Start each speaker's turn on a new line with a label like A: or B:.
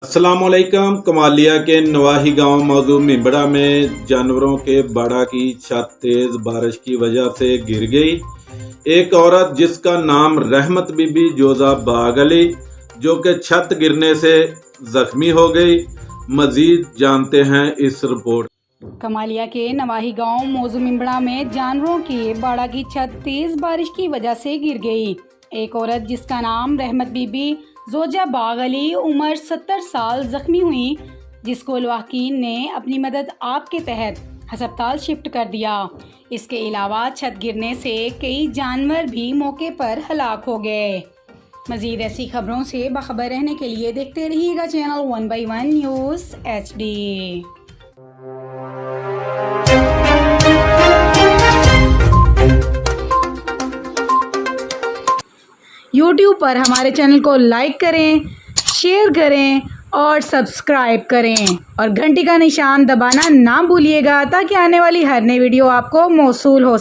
A: अस्सलामुअलैकुम। कमालिया के नवाही गांव मौजू मिंबड़ा में जानवरों के बाड़ा की छत तेज बारिश की वजह से गिर गई। एक औरत जिसका नाम रहमत बीबी जोजा बाग अली जो कि छत गिरने से जख्मी हो गई। मजीद जानते हैं इस रिपोर्ट।
B: कमालिया के नवाही गांव मौजू मिंबड़ा में जानवरों के बाड़ा की छत तेज बारिश की वजह से गिर गई। एक औरत जिसका नाम रहमत बीबी जोजा बाग अली उम्र 70 साल जख्मी हुई, जिसको लवाहकीन ने अपनी मदद आप के तहत अस्पताल शिफ्ट कर दिया। इसके अलावा छत गिरने से कई जानवर भी मौके पर हलाक हो गए। मज़ीद ऐसी खबरों से बाखबर रहने के लिए देखते रहिएगा चैनल 1/1 न्यूज़ HD। यूट्यूब पर हमारे चैनल को लाइक करें, शेयर करें और सब्सक्राइब करें और घंटी का निशान दबाना ना भूलिएगा ताकि आने वाली हर नई वीडियो आपको मौसूल हो सके।